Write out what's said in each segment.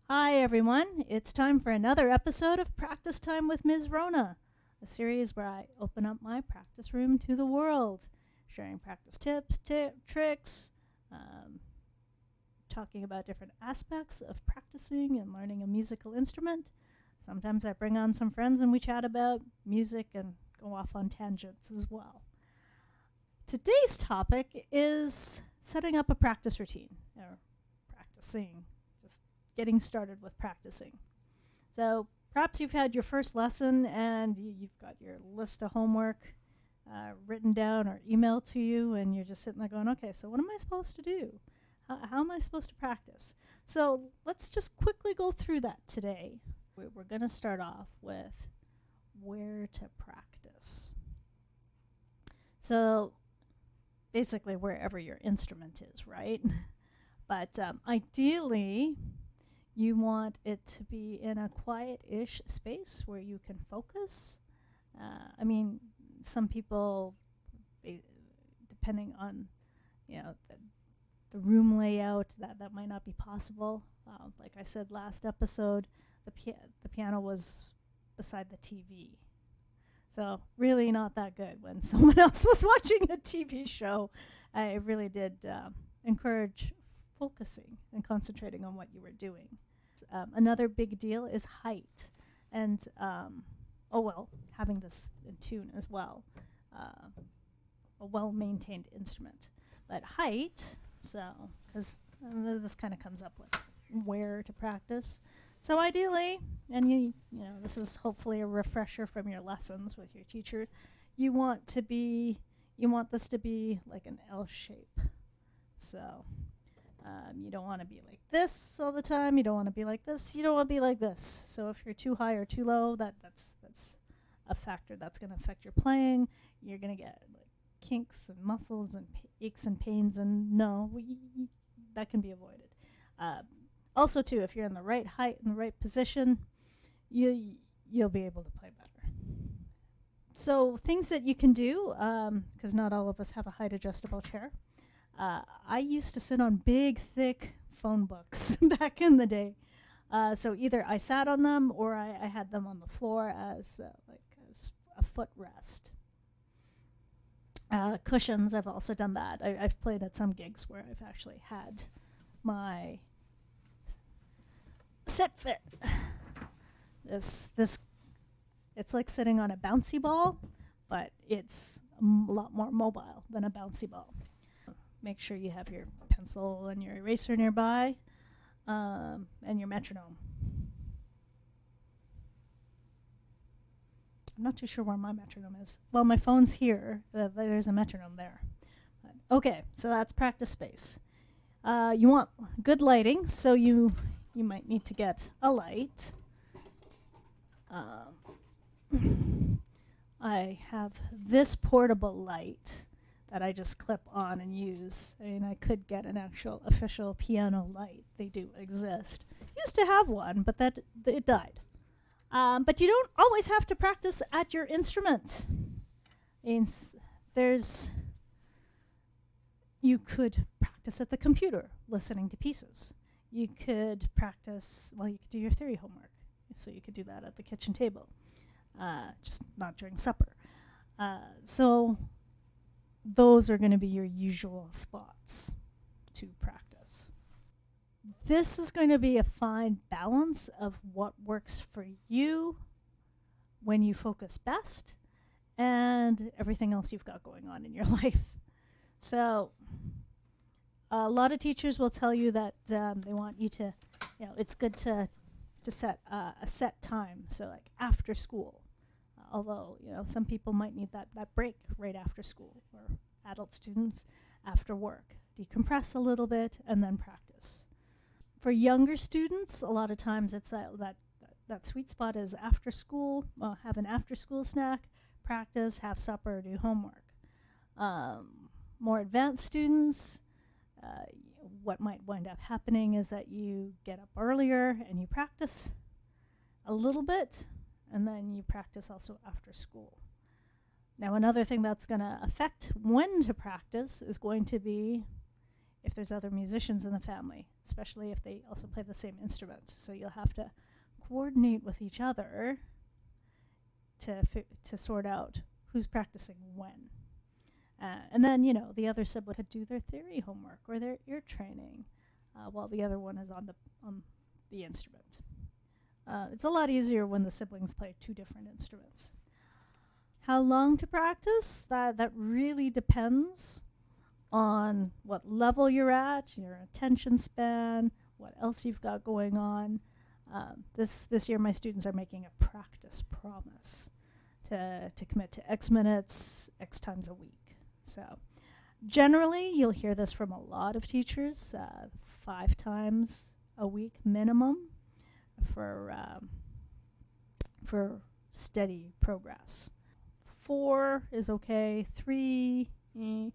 Hi, everyone. It's time for another episode of Practice Time with Ms. Rona, a series where I open up my practice room to the world, sharing practice tips, tricks, um, talking about different aspects of practicing and learning a musical instrument. Sometimes I bring on some friends and we chat about music and go off on tangents as well. Today's topic is setting up a practice routine, or practicing, just getting started with practicing. So perhaps you've had your first lesson and you've got your list of homework written down or emailed to you, and you're just sitting there going, okay, so what am I supposed to do? How am I supposed to practice? So let's just quickly go through that today. We're going to start off with where to practice. So basically wherever your instrument is, right? But ideally, you want it to be in a quiet-ish space where you can focus. Some people, depending on, the room layout, that might not be possible. Like I said last episode, the piano was beside the TV. So really not that good when someone else was watching a TV show. I really did encourage focusing and concentrating on what you were doing. Another big deal is height. And, having this in tune as well. A well-maintained instrument. But height, because this kind of comes up with where to practice. So ideally, and this is hopefully a refresher from your lessons with your teachers, you want this to be like an L shape. So you don't want to be like this all the time. You don't want to be like this. You don't want to be like this. So if you're too high or too low, that's a factor that's going to affect your playing. You're going to get like kinks and muscles and aches and pains, and that can be avoided. Also, too, if you're in the right height and the right position, you'll be able to play better. So things that you can do, because not all of us have a height-adjustable chair. I used to sit on big, thick phone books back in the day. So either I sat on them or I had them on the floor as a footrest. Cushions, I've also done that. I've played at some gigs where I've actually had my sit fit. This it's like sitting on a bouncy ball, but it's a lot more mobile than a bouncy ball. Make sure you have your pencil and your eraser nearby, and your metronome. I'm not too sure where my metronome is. Well, my phone's here. There's a metronome there. Okay, so that's practice space. You want good lighting, so you might need to get a light. I have this portable light that I just clip on and use. I could get an actual official piano light. They do exist. Used to have one, but it died. But you don't always have to practice at your instrument. You could practice at the computer, listening to pieces. You could practice, you could do your theory homework. So you could do that at the kitchen table, just not during supper. So those are going to be your usual spots to practice. This is going to be a fine balance of what works for you when you focus best and everything else you've got going on in your life. So a lot of teachers will tell you that they want you to, it's good to set a set time, so like after school. Although, some people might need that break right after school, or adult students after work. Decompress a little bit and then practice. For younger students, a lot of times it's that sweet spot is after school. Have an after school snack, practice, have supper, do homework. More advanced students, what might wind up happening is that you get up earlier and you practice a little bit, and then you practice also after school. Now, another thing that's going to affect when to practice is going to be if there's other musicians in the family, especially if they also play the same instruments. So you'll have to coordinate with each other to sort out who's practicing when. And then, the other sibling could do their theory homework or their ear training while the other one is on the instrument. It's a lot easier when the siblings play 2 different instruments. How long to practice? That really depends on what level you're at, your attention span, what else you've got going on. This year my students are making a practice promise to commit to X minutes, X times a week. So generally you'll hear this from a lot of teachers, 5 times a week minimum for steady progress. 4 is okay. 3, 2,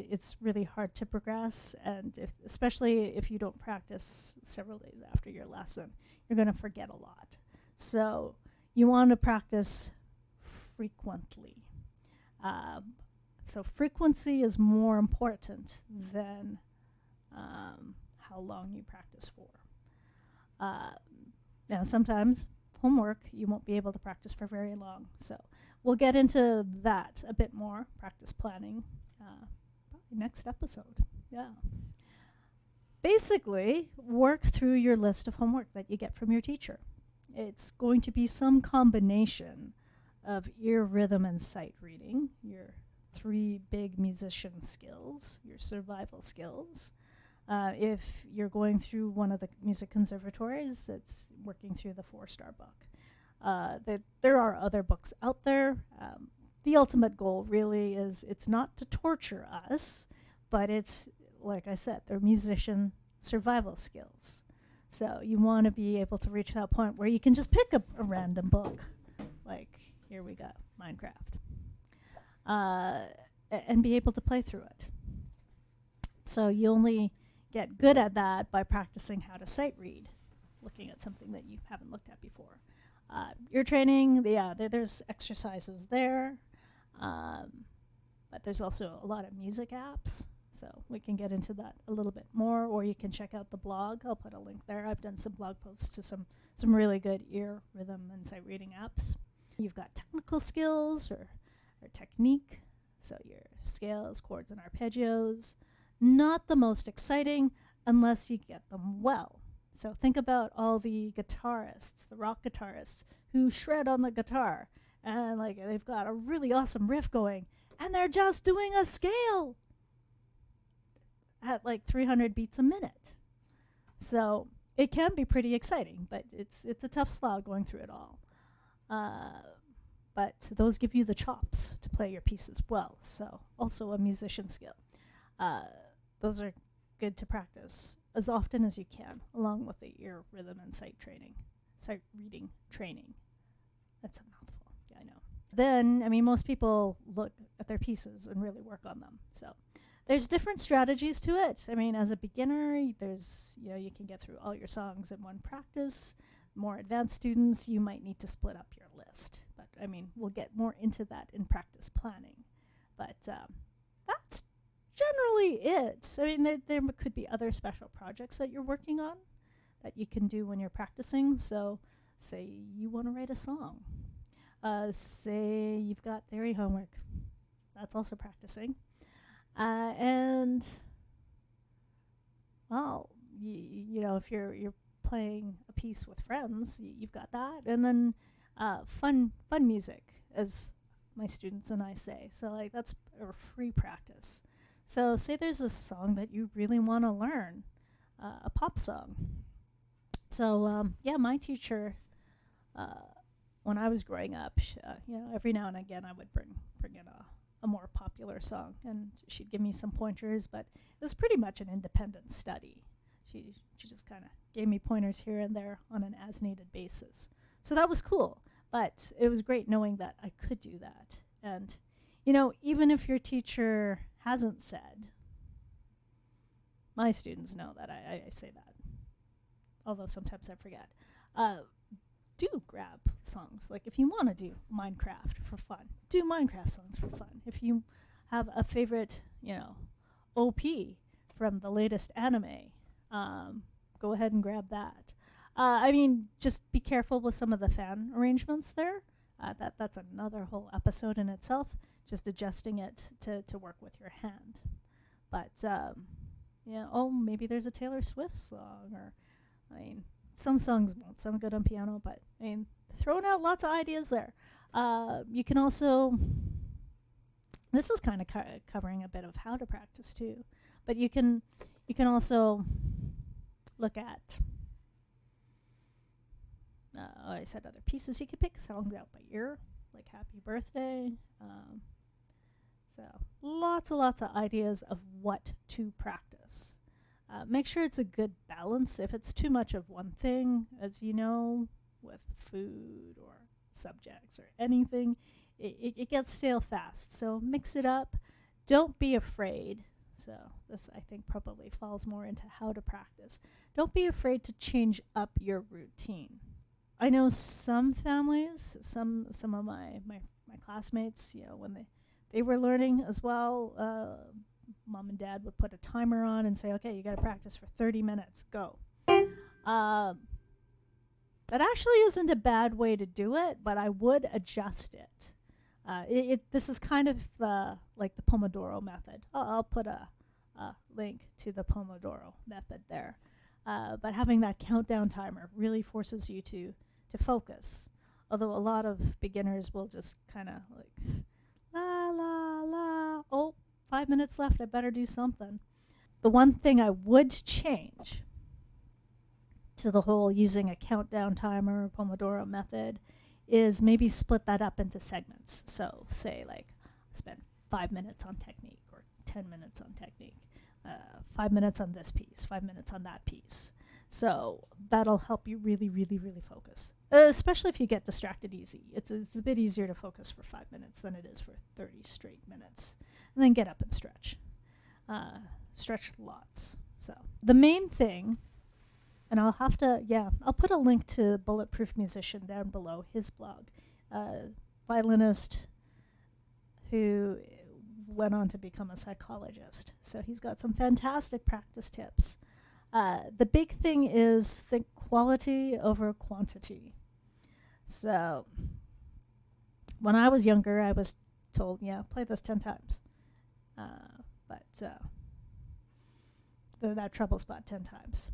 it's really hard to progress, and especially if you don't practice several days after your lesson, you're going to forget a lot. So you want to practice frequently. So frequency is more important than how long you practice for. Now sometimes homework you won't be able to practice for very long, so we'll get into that a bit more, practice planning, probably next episode. Yeah. Basically, work through your list of homework that you get from your teacher. It's going to be some combination of ear, rhythm, and sight reading, your 3 big musician skills, your survival skills. If you're going through one of the music conservatories, it's working through the 4-star book. There are other books out there. The ultimate goal really is it's not to torture us, but it's, like I said, they're musician survival skills. So you want to be able to reach that point where you can just pick up a random book, like here we go, Minecraft, and be able to play through it. So you only get good at that by practicing how to sight read, looking at something that you haven't looked at before. Ear training, there's exercises there, but there's also a lot of music apps, so we can get into that a little bit more, or you can check out the blog. I'll put a link there. I've done some blog posts to some really good ear, rhythm, and sight reading apps. You've got technical skills or technique, so your scales, chords, and arpeggios. Not the most exciting unless you get them well. So think about all the guitarists, the rock guitarists, who shred on the guitar, and they've got a really awesome riff going, and they're just doing a scale at 300 beats a minute. So it can be pretty exciting, but it's a tough slog going through it all. But those give you the chops to play your pieces well, so also a musician skill. Those are good to practice as often as you can, along with the ear, rhythm, and sight reading training. That's a mouthful. Yeah, I know. Then, most people look at their pieces and really work on them. So there's different strategies to it. As a beginner, there's, you can get through all your songs in one practice. More advanced students, you might need to split up your list. But, we'll get more into that in practice planning. But that's generally it. There could be other special projects that you're working on that you can do when you're practicing. So say you want to write a song. Say you've got theory homework. That's also practicing. And, well, if you're playing a piece with friends, you've got that. And then fun music, as my students and I say. So, that's a free practice. So say there's a song that you really want to learn, a pop song. So, my teacher, when I was growing up, every now and again I would bring in a more popular song, and she'd give me some pointers, but it was pretty much an independent study. She just kind of gave me pointers here and there on an as-needed basis. So that was cool, but it was great knowing that I could do that. And, even if your teacher hasn't said, my students know that I say that, although sometimes I forget. Do grab songs. If you want to do Minecraft for fun, do Minecraft songs for fun. If you have a favorite, OP from the latest anime, go ahead and grab that. I mean, just be careful with some of the fan arrangements there. That's another whole episode in itself, just adjusting it to work with your hand. But, maybe there's a Taylor Swift song, or, I mean, some songs won't sound good on piano, but, I mean, throwing out lots of ideas there. You can also, this is kind of covering a bit of how to practice too, but you can also look at, I said other pieces. You can pick songs out by ear, like Happy Birthday. So lots of ideas of what to practice. Make sure it's a good balance. If it's too much of one thing, as you know, with food or subjects or anything, it gets stale fast. So mix it up. Don't be afraid. So this, I think, probably falls more into how to practice. Don't be afraid to change up your routine. I know some families, some of my classmates, when they were learning as well, mom and dad would put a timer on and say, okay, you got to practice for 30 minutes, go. That actually isn't a bad way to do it, but I would adjust it. This is kind of like the Pomodoro method. I'll put a link to the Pomodoro method there. But having that countdown timer really forces you to focus. Although a lot of beginners will just kind of like, la, la, la, oh, 5 minutes left, I better do something. The one thing I would change to the whole using a countdown timer, Pomodoro method, is maybe split that up into segments. So say like spend 5 minutes on technique or 10 minutes on technique, 5 minutes on this piece, 5 minutes on that piece. So that'll help you really, really, really focus, especially if you get distracted easy. It's a bit easier to focus for 5 minutes than it is for 30 straight minutes. And then get up and stretch. Stretch lots. So the main thing, and I'll put a link to Bulletproof Musician down below, his blog. Violinist who went on to become a psychologist. So he's got some fantastic practice tips. The big thing is think quality over quantity. So when I was younger, I was told, play this 10 times. But that treble spot 10 times.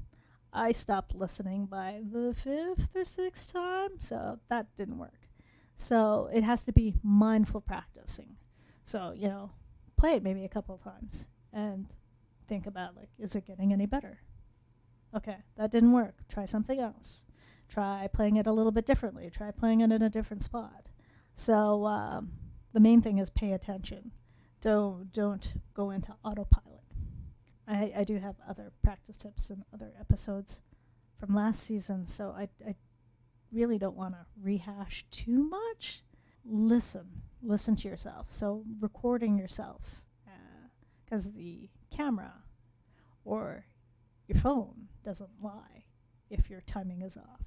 I stopped listening by the 5th or 6th time, so that didn't work. So it has to be mindful practicing. So, play it maybe a couple of times and think about, like, is it getting any better? Okay, that didn't work. Try something else. Try playing it a little bit differently. Try playing it in a different spot. So the main thing is pay attention. Don't go into autopilot. I do have other practice tips and other episodes from last season, so I really don't want to rehash too much. Listen to yourself. So recording yourself, because the camera or your phone doesn't lie if your timing is off.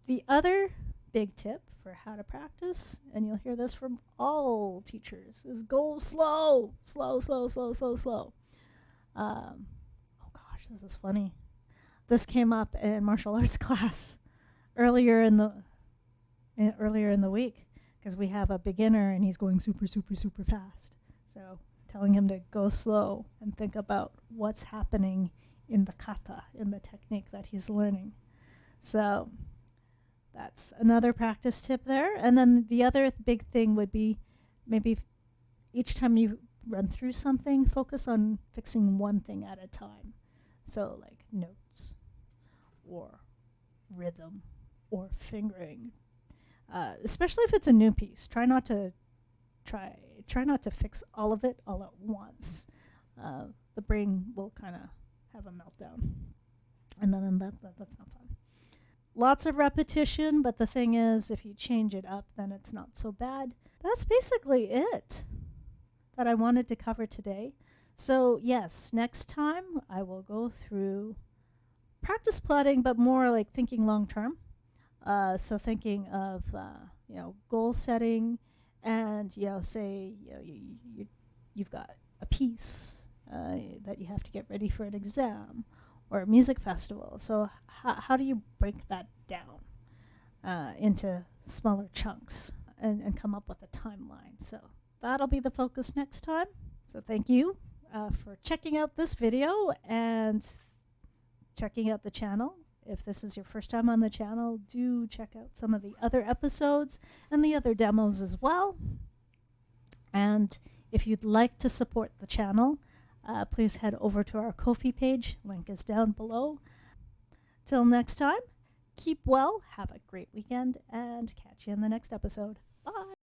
The other big tip for how to practice, and you'll hear this from all teachers, is go slow. Slow. Oh gosh, this is funny. This came up in martial arts class earlier in the week, because we have a beginner and he's going super fast. So telling him to go slow and think about what's happening in the kata, in the technique that he's learning. So that's another practice tip there. And then the other big thing would be maybe each time you run through something, focus on fixing one thing at a time. So like notes or rhythm or fingering, especially if it's a new piece. Try not to fix all of it all at once. The brain will kind of have a meltdown, and then that's not fun. Lots of repetition, but the thing is, if you change it up, then it's not so bad. That's basically it that I wanted to cover today. So yes, next time I will go through practice plotting, but more like thinking long term. So thinking of goal setting, and say you you've got a piece that you have to get ready for an exam or a music festival. So how do you break that down into smaller chunks and come up with a timeline? So that'll be the focus next time. So thank you for checking out this video and checking out the channel. If this is your first time on the channel, do check out some of the other episodes and the other demos as well. And if you'd like to support the channel, please head over to our Ko-fi page. Link is down below. Till next time, keep well, have a great weekend, and catch you in the next episode. Bye!